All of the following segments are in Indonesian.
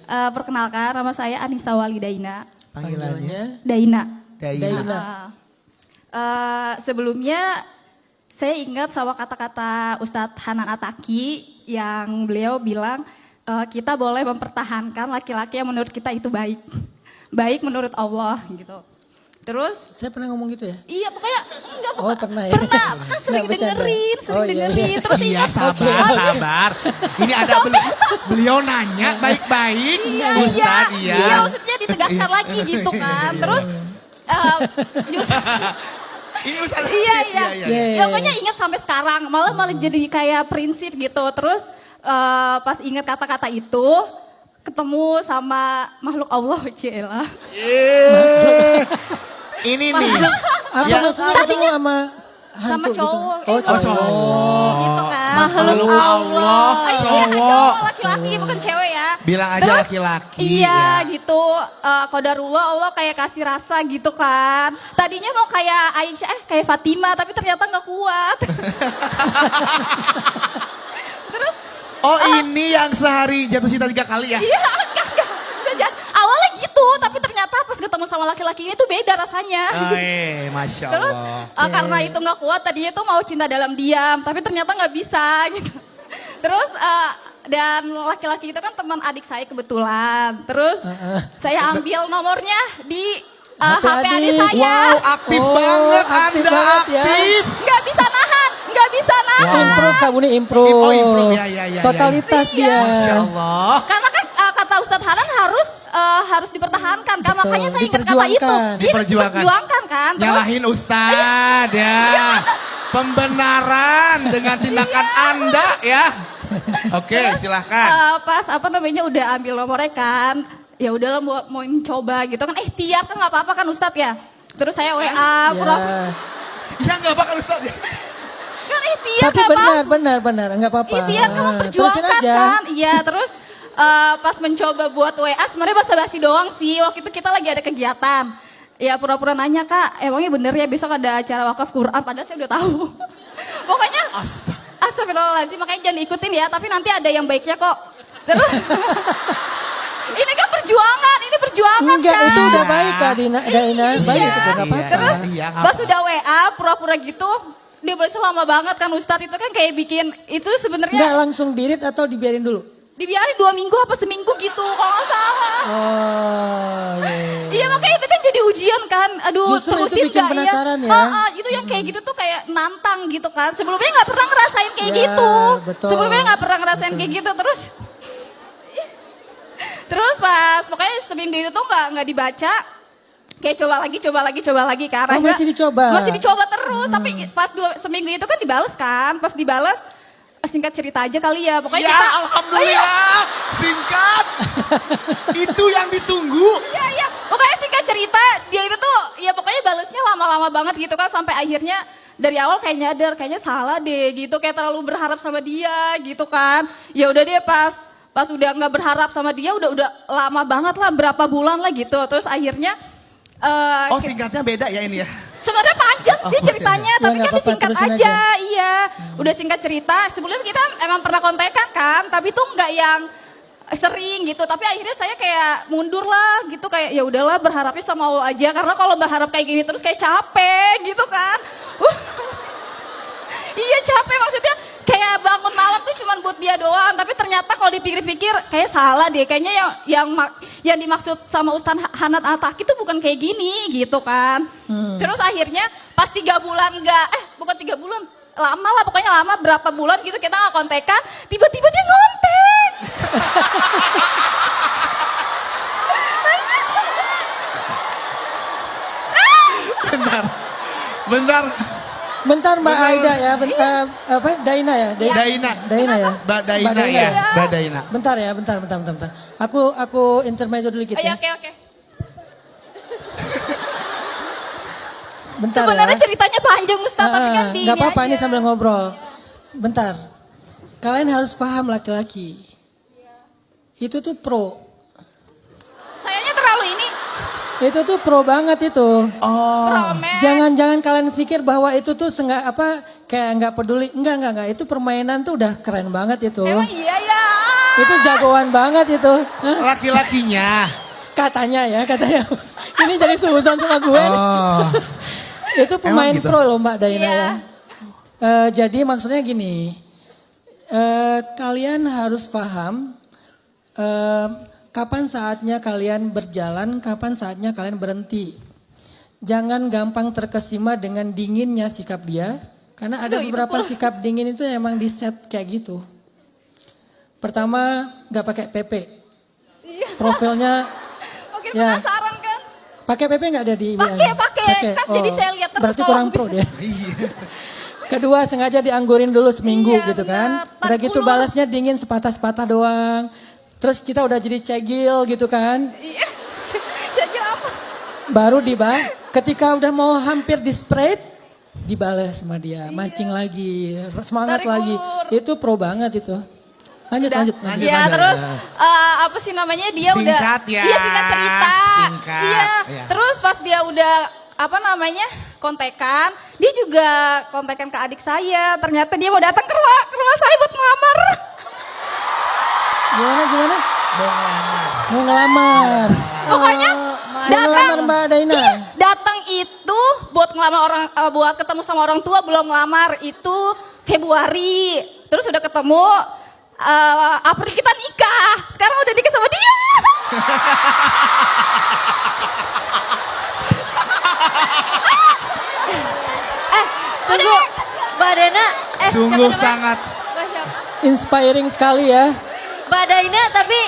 Perkenalkan, nama saya Anissa Walidaina. Panggilannya? Daina. Daina. Sebelumnya saya ingat sama kata-kata Ustadz Hanan Ataki yang beliau bilang kita boleh mempertahankan laki-laki yang menurut kita itu baik. Baik menurut Allah gitu. Terus Saya pernah ngomong gitu ya? iya pokoknya enggak Oh, pernah ya? pernah kan sering Nggak bercanda. dengerin, Oh, iya. terus Iya ingat sabar. Ini ada beliau nanya baik-baik. Iya, Ustaz, iya. Iya, maksudnya ditegaskan lagi gitu kan. Terus Ini Ustaz. iya. Iya. Ya pokoknya ingat sampai sekarang, malah jadi kayak prinsip gitu. Terus pas ingat kata-kata itu, ketemu sama makhluk Allah, Cila. Ini nih. Apa Ya. maksudnya ketemu sama hantu Sama gitu? cowok. Oh, cowok. Gitu kan. Makhluk Allah, Iya, cowok. cowok laki-laki bukan cewek ya. Bilang aja Terus, laki-laki. Iya ya. gitu, qadarullah Allah kayak kasih rasa gitu kan. Tadinya mau kayak Aisyah, kayak Fatimah tapi ternyata nggak kuat. Terus Oh ini yang sehari jatuh cinta 3 kali ya? iya enggak. Awalnya gitu tapi ternyata pas ketemu sama laki-laki ini tuh beda rasanya. Masya Allah. Terus karena itu nggak kuat tadinya tuh mau cinta dalam diam tapi ternyata nggak bisa gitu. Terus dan laki-laki itu kan teman adik saya kebetulan. Terus saya ambil nomornya di HP adik saya. Wow aktif Oh, banget aktif Anda banget ya. aktif. Nggak bisa nahan. Improve kamu nih improve. Oh, improve. Ya. Totalitas dia. Masya Allah. Karena kan kata Ustadz Hanan harus dipertahankan kan. Betul, Makanya saya ingat kata itu. diperjuangkan. Iya, diperjuangkan kan. Terus, Nyalahin Ustadz ya. Pembenaran dengan tindakan Anda ya. Oke silahkan. pas udah ambil nomornya kan, ya udahlah mau coba gitu kan, tiap kan nggak apa-apa kan Ustadz ya. Terus saya WA, Ya. Ya nggak bakal Ustadz ya. kan tiap Tapi benar, enggak apa-apa. Tiap kan Terusin memperjuangkan aja. kan, iya terus pas mencoba buat WA sebenarnya basa-basi doang sih. Waktu itu kita lagi ada kegiatan. Ya pura-pura nanya Kak, emangnya bener ya besok ada acara wakaf Quran, padahal saya udah tahu. Pokoknya astagfirullahaladzim, makanya jangan ikutin ya, tapi nanti ada yang baiknya kok. Terus ini kan perjuangan Enggak, kan. itu udah baik Kak Daina. Baik itu enggak apa-apa. Terus Iya, pas udah WA pura-pura gitu, dia balasnya lama banget kan Ustadz itu kan kayak bikin itu Enggak sebenarnya langsung dirit atau dibiarin dulu? dibiarin 2 minggu apa seminggu gitu kalau nggak salah. Oh, Iya makanya itu kan jadi ujian kan. Aduh Justru itu terusin bikin gak penasaran ya? ya. Itu yang kayak gitu tuh kayak nantang gitu kan. Sebelumnya nggak pernah ngerasain kayak Ya, gitu. betul. Sebelumnya nggak pernah ngerasain kayak gitu terus pas pokoknya seminggu itu tuh nggak dibaca. Kayak coba lagi karena Oh, masih dicoba? Masih dicoba terus, tapi pas seminggu itu kan dibales kan. Pas dibales singkat cerita aja kali ya. Pokoknya Ya kita alhamdulillah singkat. Itu yang ditunggu. Iya. Pokoknya singkat cerita, dia itu tuh ya pokoknya balesnya lama-lama banget gitu kan sampai akhirnya dari awal kayak nyadar kayaknya salah deh gitu, kayak terlalu berharap sama dia gitu kan. Ya udah deh pas udah nggak berharap sama dia udah lama banget lah, berapa bulan lah gitu. Terus akhirnya Singkatnya beda ya ini ya. sebenarnya panjang sih ceritanya, Ya, tapi nggak kan apa-apa, disingkat terusin aja. aja. Iya. Udah singkat cerita. Sebelumnya kita emang pernah kontekan kan, tapi tuh nggak yang sering gitu. Tapi akhirnya saya kayak mundur lah gitu, kayak ya udahlah berharapnya sama Allah aja, karena kalau berharap kayak gini terus kayak capek gitu kan. Iya capek, maksudnya kayak bangun malam tuh cuman buat dia doang, tapi ternyata kalau dipikir-pikir kayak salah deh, kayaknya yang dimaksud sama Ustadz Hanan Ataki itu bukan kayak gini gitu kan. Terus akhirnya pas 3 bulan bukan 3 bulan, lama lah pokoknya lama berapa bulan gitu kita nggak kontekan, tiba-tiba dia ngontek. Bentar. Mbak Aida ya, Daina ya? Daina ya? Mbak Daina Mbak Daina. ya. Mbak Daina. Bentar ya, bentar. Aku intermezzo dulu dikit ya. Oke. Bentar Sebenarnya ya. ceritanya panjang Ustadz, tapi kan di Gak apa-apa ini aja. sambil ngobrol. Bentar. Kalian harus paham laki-laki. Itu tuh pro. Sayangnya terlalu ini Itu tuh pro banget itu. romance. Jangan kalian pikir bahwa itu tuh kayak nggak peduli. Enggak. Itu permainan tuh udah keren banget itu. Emang iya ya. Itu jagoan banget itu. Hah? Laki-lakinya. Katanya. Ini jadi suzon sama gue. nih. Oh. Itu pemain Emang gitu? pro loh Mbak Daina Iya. ya. Jadi maksudnya gini, kalian harus paham kapan saatnya kalian berjalan, kapan saatnya kalian berhenti. Jangan gampang terkesima dengan dinginnya sikap dia, karena ada beberapa sikap dingin itu emang di set kayak gitu. Pertama, nggak pakai PP. Profilnya Oke, Ya. penasaran kan? pakai PP nggak ada di WA? Pakai. Kan jadi saya lihat terus Berarti kalau kurang pro dia. Kedua, sengaja dianggurin dulu seminggu Iya, gitu kan. benar. Udah gitu Tarik ulur. balasnya dingin sepatah-sepatah doang. Terus kita udah jadi cegil gitu kan. Iya. Jadi apa? Baru ketika udah mau hampir di sprayed, dibales sama dia. Mancing lagi, semangat Tarik lagi. ulur. Itu pro banget itu. Lanjut. Ya terus apa sih namanya dia udah Singkat ya. Iya singkat cerita. Singkat, Iya. iya. Terus pas dia udah apa namanya kontekan, dia juga kontekan ke adik saya. Ternyata dia mau datang ke rumah saya buat ngelamar. Gimana? Mau ngelamar. Pokoknya Mau datang. ngelamar Mbak Daina. Iya, datang itu buat ngelamar buat ketemu sama orang tua, belum ngelamar itu Februari. Terus udah ketemu April kita nikah. Sekarang udah nikah sama dia. Tunggu, Mbak Daina. Sungguh siapa namanya? sangat. Mbak siapa? Inspiring sekali ya. Mbak Daina tapi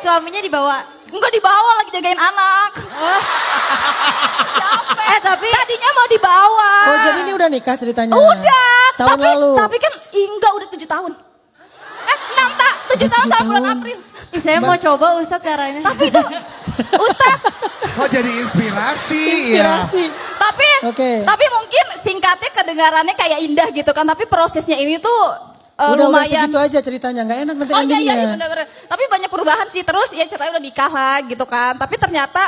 suaminya dibawa. Enggak dibawa, lagi jagain anak. Tapi Tadinya mau dibawa. Oh jadi ini udah nikah ceritanya? Udah. Tahun lalu? Tapi kan enggak udah 7 tahun. 7 tahun sama bulan April. ih, saya mau coba Ustadz caranya. Tapi itu Ustaz, Kok jadi inspirasi ya? Inspirasi. tapi Oke. tapi mungkin singkatnya kedengarannya kayak indah gitu kan, tapi prosesnya ini tuh Udah lumayan. segitu aja ceritanya, nggak enak nanti Oh iya endingnya. iya bener-bener. Tapi banyak perubahan sih, terus ya ceritanya udah nikah lah gitu kan. Tapi ternyata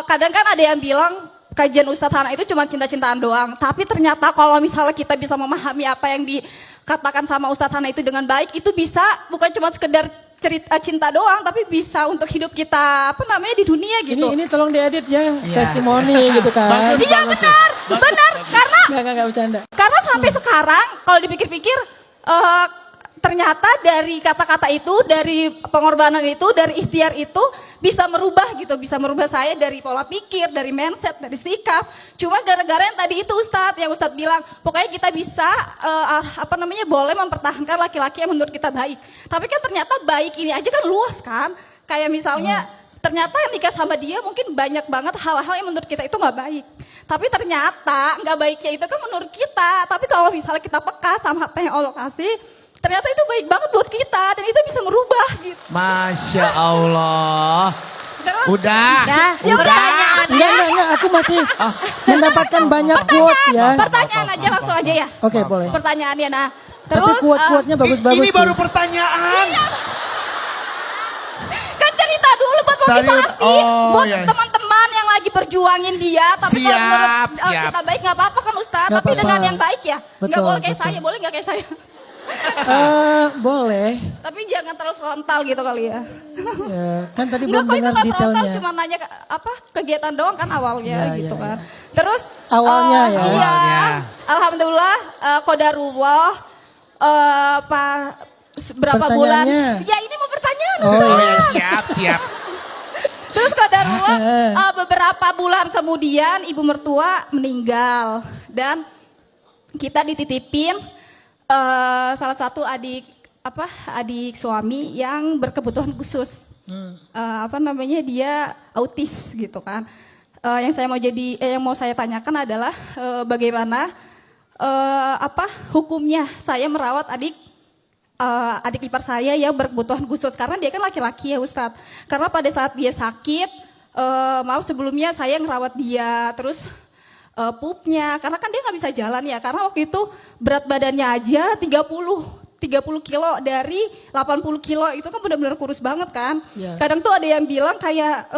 kadang kan ada yang bilang kajian Ustadz Hana itu cuma cinta-cintaan doang. Tapi ternyata kalau misalnya kita bisa memahami apa yang dikatakan sama Ustadz Hana itu dengan baik, itu bisa bukan cuma sekedar cerita cinta doang, tapi bisa untuk hidup kita apa namanya di dunia gitu. Ini tolong diedit ya, Iya. testimoni gitu kan. Bagus. Iya benar, benar karena Nggak bercanda. karena sampai sekarang kalau dipikir-pikir ternyata dari kata-kata itu, dari pengorbanan itu, dari ikhtiar itu bisa merubah gitu, bisa merubah saya dari pola pikir, dari mindset, dari sikap. Cuma gara-gara yang tadi itu Ustadz, yang Ustadz bilang, pokoknya kita bisa boleh mempertahankan laki-laki yang menurut kita baik. Tapi kan ternyata baik ini aja kan luas kan. Kayak misalnya ternyata yang nikah sama dia mungkin banyak banget hal-hal yang menurut kita itu nggak baik. Tapi ternyata nggak baiknya itu kan menurut kita. Tapi kalau misalnya kita peka sama apa yang Allah kasih, ternyata itu baik banget buat kita dan itu bisa merubah gitu. Masya Allah. Terus, Udah. ya udah. Enggak, aku masih mendapatkan banyak quote ya. Pertanyaan aja langsung aja ya. Oke, boleh. Pertanyaannya nah. Tapi Terus quote-quote-nya bagus-bagus. Ini baru tuh. pertanyaan. kan cerita dulu buat Tadi motivasi, oh, buat iya. teman-teman yang lagi berjuangin dia. Tapi kalau Siap, menurut siap. kita baik nggak apa-apa kan Ustadz. Nggak Tapi apa-apa. dengan yang baik ya. Nggak Betul, boleh kayak betul. saya, boleh nggak kayak saya? Boleh. Tapi jangan terlalu frontal gitu kali ya. Ya, kan tadi Enggak, belum kok itu dengar nggak frontal, detailnya. cuma nanya kegiatan doang kan awalnya Ya, gitu ya, kan. ya. Terus Awalnya ya. Iya. Awalnya. Alhamdulillah qadarullah berapa bulan? Pertanyaannya. Ya ini mau pertanyaan. Oh, Oh iya. ya, siap. Terus qadarullah Eh. beberapa bulan kemudian ibu mertua meninggal dan kita dititipin salah satu adik suami yang berkebutuhan khusus. Dia autis gitu kan. Yang mau saya tanyakan adalah bagaimana hukumnya saya merawat adik ipar saya yang berkebutuhan khusus karena dia kan laki-laki ya Ustadz. Karena pada saat dia sakit, sebelumnya saya ngerawat dia terus pupnya karena kan dia nggak bisa jalan ya karena waktu itu berat badannya aja 30 kilo dari 80 kilo itu kan benar-benar kurus banget kan. Ya. Kadang tuh ada yang bilang kayak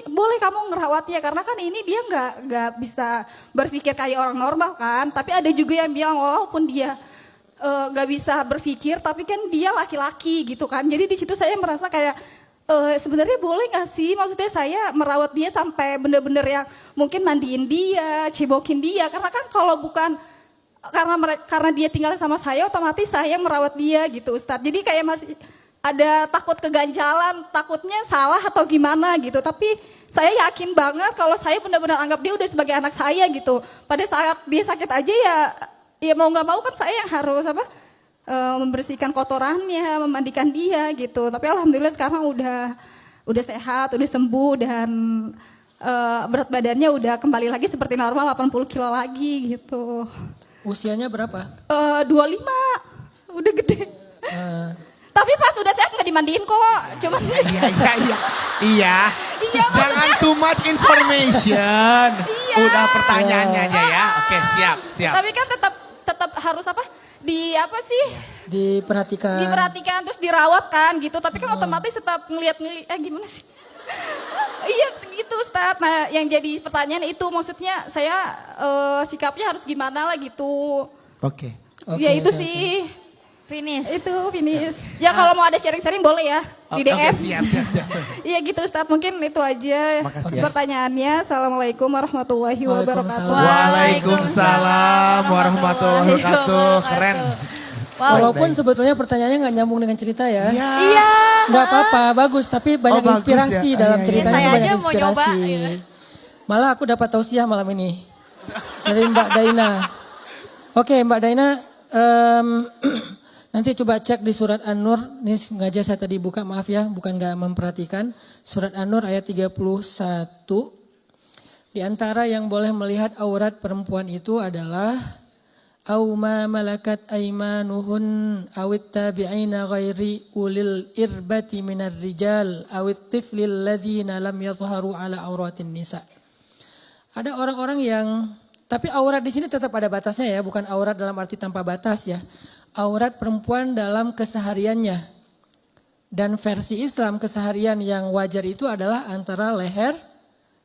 boleh kamu ngerawatnya karena kan ini dia nggak bisa berpikir kayak orang normal kan. Tapi ada juga yang bilang walaupun dia nggak bisa berpikir, tapi kan dia laki-laki gitu kan. Jadi di situ saya merasa kayak sebenarnya boleh nggak sih, maksudnya saya merawat dia sampai bener-bener yang mungkin mandiin dia, cebokin dia, karena kan kalau bukan karena dia tinggal sama saya, otomatis saya merawat dia gitu Ustadz. Jadi kayak masih ada takut keganjalan, takutnya salah atau gimana gitu. Tapi saya yakin banget kalau saya benar-benar anggap dia udah sebagai anak saya gitu. Pada saat dia sakit aja ya mau nggak mau kan saya yang harus membersihkan kotorannya, memandikan dia gitu. Tapi alhamdulillah sekarang udah sehat, udah sembuh dan berat badannya udah kembali lagi seperti normal 80 kilo lagi gitu. Usianya berapa? 25, udah gede. Tapi pas udah sehat nggak dimandiin kok, cuman Iya. Jangan too much information. Iya. Udah pertanyaannya aja ya. Oke, siap. Tapi kan tetap harus Diperhatikan. diperhatikan terus dirawat kan gitu. Tapi kan otomatis tetap ngeliat gimana sih? Iya gitu Ustadz. Nah yang jadi pertanyaan itu maksudnya saya sikapnya harus gimana lah gitu. Oke. Ya itu sih. Finish. Itu finish. Ya kalau mau ada sharing-sharing boleh ya di DM. Oke, siap. Iya gitu Ustadz, mungkin itu aja Makasih ya. pertanyaannya. Assalamualaikum warahmatullahi wabarakatuh. Waalaikumsalam warahmatullahi wabarakatuh. Keren. Wow. Walaupun sebetulnya pertanyaannya nggak nyambung dengan cerita ya. Iya. Nggak apa-apa, bagus. Tapi banyak bagus inspirasi ya. dalam Iya, ceritanya saya tuh banyak aja mau nyoba, inspirasi. gitu. Malah aku dapat tausiah malam ini dari Mbak Daina. Oke Mbak Daina, nanti coba cek di surat An-Nur. Ini sengaja saya tadi buka, maaf ya, bukan nggak memperhatikan. Surat An-Nur ayat 31. Di antara yang boleh melihat aurat perempuan itu adalah au ma malakat aimanuhun awit tabi'ina ghairi ulil irbati minar rijal awit tiflil ladzina lam yadhharu ala auratin nisa. Ada orang-orang yang, tapi aurat di sini tetap ada batasnya ya, bukan aurat dalam arti tanpa batas ya. Aurat perempuan dalam kesehariannya. Dan versi Islam keseharian yang wajar itu adalah antara leher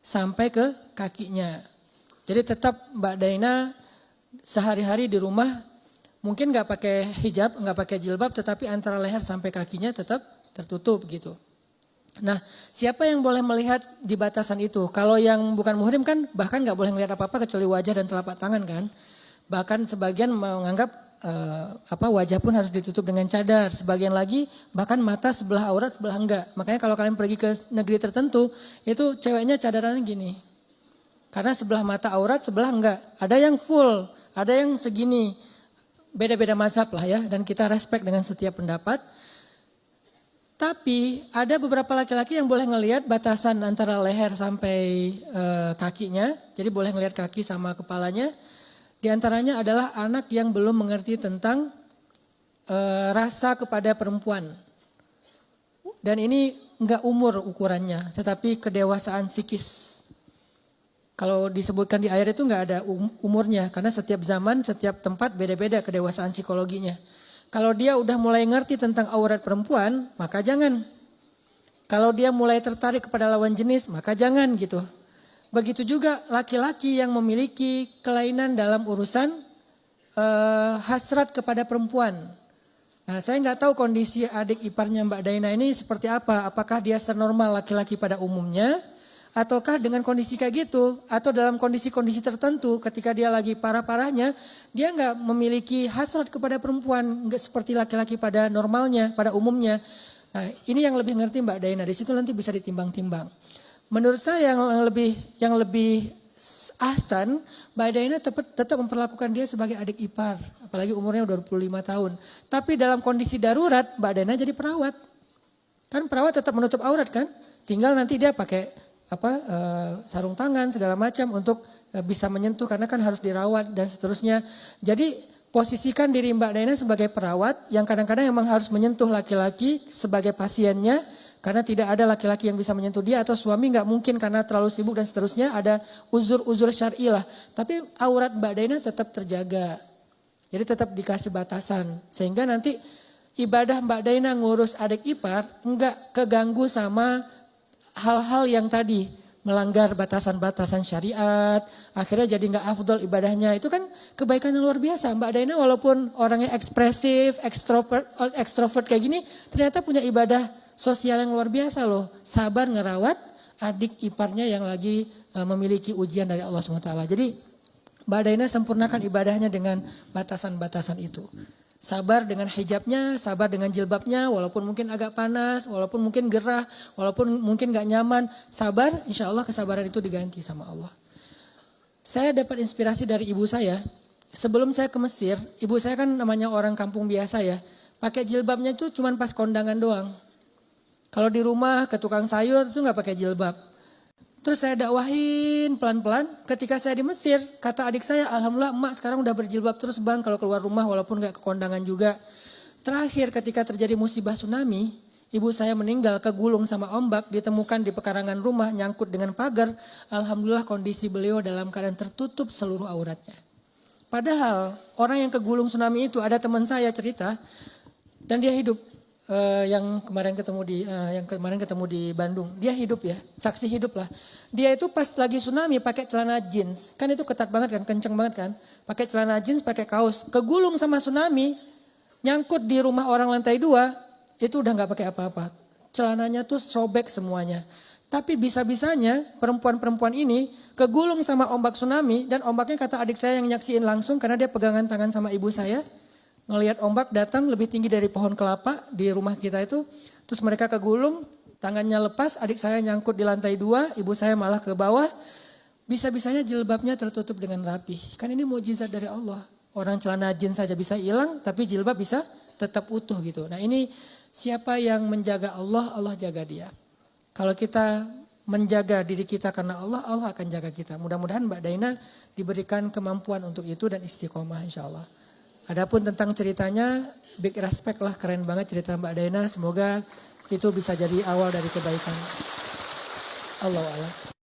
sampai ke kakinya. Jadi tetap Mbak Daina sehari-hari di rumah mungkin nggak pakai hijab, nggak pakai jilbab, tetapi antara leher sampai kakinya tetap tertutup gitu. Nah, siapa yang boleh melihat di batasan itu? Kalau yang bukan muhrim kan bahkan nggak boleh melihat apa-apa kecuali wajah dan telapak tangan kan. Bahkan sebagian menganggap wajah pun harus ditutup dengan cadar. Sebagian lagi bahkan mata sebelah aurat sebelah enggak. Makanya kalau kalian pergi ke negeri tertentu itu ceweknya cadarannya gini. Karena sebelah mata aurat sebelah enggak. Ada yang full, ada yang segini. Beda-beda mazhab lah ya, dan kita respect dengan setiap pendapat. Tapi ada beberapa laki-laki yang boleh ngelihat batasan antara leher sampai kakinya. Jadi boleh ngelihat kaki sama kepalanya. Di antaranya adalah anak yang belum mengerti tentang rasa kepada perempuan. Dan ini enggak umur ukurannya, tetapi kedewasaan psikis. Kalau disebutkan di ayat itu nggak ada umurnya, karena setiap zaman, setiap tempat beda-beda kedewasaan psikologinya. Kalau dia udah mulai ngerti tentang aurat perempuan, maka jangan. Kalau dia mulai tertarik kepada lawan jenis, maka jangan gitu. Begitu juga laki-laki yang memiliki kelainan dalam urusan hasrat kepada perempuan. Nah, saya nggak tahu kondisi adik iparnya Mbak Daina ini seperti apa. Apakah dia senormal laki-laki pada umumnya? Ataukah dengan kondisi kayak gitu, atau dalam kondisi-kondisi tertentu ketika dia lagi parah-parahnya, dia nggak memiliki hasrat kepada perempuan, nggak seperti laki-laki pada normalnya, pada umumnya. Nah ini yang lebih ngerti Mbak Daina, di situ nanti bisa ditimbang-timbang. Menurut saya yang lebih ahsan, Mbak Daina tetap memperlakukan dia sebagai adik ipar, apalagi umurnya udah 25 tahun. Tapi dalam kondisi darurat, Mbak Daina jadi perawat. Kan perawat tetap menutup aurat kan, tinggal nanti dia pakai sarung tangan segala macam untuk bisa menyentuh karena kan harus dirawat dan seterusnya. Jadi posisikan diri Mbak Daina sebagai perawat yang kadang-kadang memang harus menyentuh laki-laki sebagai pasiennya karena tidak ada laki-laki yang bisa menyentuh dia atau suami nggak mungkin karena terlalu sibuk dan seterusnya, ada uzur-uzur syar'i lah. Tapi aurat Mbak Daina tetap terjaga. Jadi tetap dikasih batasan sehingga nanti ibadah Mbak Daina ngurus adik ipar enggak keganggu sama hal-hal yang tadi melanggar batasan-batasan syariat, akhirnya jadi nggak afdol ibadahnya. Itu kan kebaikan yang luar biasa. Mbak Daina walaupun orangnya ekspresif, ekstrovert kayak gini, ternyata punya ibadah sosial yang luar biasa loh. Sabar ngerawat adik iparnya yang lagi memiliki ujian dari Allah SWT. Jadi Mbak Daina sempurnakan ibadahnya dengan batasan-batasan itu. Sabar dengan hijabnya, sabar dengan jilbabnya, walaupun mungkin agak panas, walaupun mungkin gerah, walaupun mungkin gak nyaman. Sabar, insya Allah kesabaran itu diganti sama Allah. Saya dapat inspirasi dari ibu saya. Sebelum saya ke Mesir, ibu saya kan namanya orang kampung biasa ya. Pakai jilbabnya itu cuma pas kondangan doang. Kalau di rumah ke tukang sayur itu gak pakai jilbab. Terus saya dakwahin pelan-pelan. Ketika saya di Mesir, kata adik saya, alhamdulillah emak sekarang udah berjilbab terus bang kalau keluar rumah walaupun gak ke kondangan juga. Terakhir ketika terjadi musibah tsunami, ibu saya meninggal kegulung sama ombak, ditemukan di pekarangan rumah nyangkut dengan pagar. Alhamdulillah kondisi beliau dalam keadaan tertutup seluruh auratnya. Padahal orang yang kegulung tsunami itu ada teman saya cerita dan dia hidup. Yang kemarin ketemu di Bandung, dia hidup ya, saksi hidup lah. Dia itu pas lagi tsunami pakai celana jeans, kan itu ketat banget kan, kenceng banget kan, pakai celana jeans, pakai kaos, kegulung sama tsunami, nyangkut di rumah orang lantai 2, itu udah nggak pakai apa-apa, celananya tuh sobek semuanya. Tapi bisa-bisanya perempuan-perempuan ini kegulung sama ombak tsunami dan ombaknya kata adik saya yang nyaksiin langsung karena dia pegangan tangan sama ibu saya. Ngelihat ombak datang lebih tinggi dari pohon kelapa di rumah kita itu. Terus mereka kegulung, tangannya lepas, adik saya nyangkut di lantai 2, ibu saya malah ke bawah. Bisa-bisanya jilbabnya tertutup dengan rapi. Kan ini mukjizat dari Allah. Orang celana jeans saja bisa hilang, tapi jilbab bisa tetap utuh gitu. Nah ini siapa yang menjaga Allah, Allah jaga dia. Kalau kita menjaga diri kita karena Allah, Allah akan jaga kita. Mudah-mudahan Mbak Daina diberikan kemampuan untuk itu dan istiqomah insya Allah. Adapun tentang ceritanya, big respect lah, keren banget cerita Mbak Daina. Semoga itu bisa jadi awal dari kebaikan. Allahu a'lam.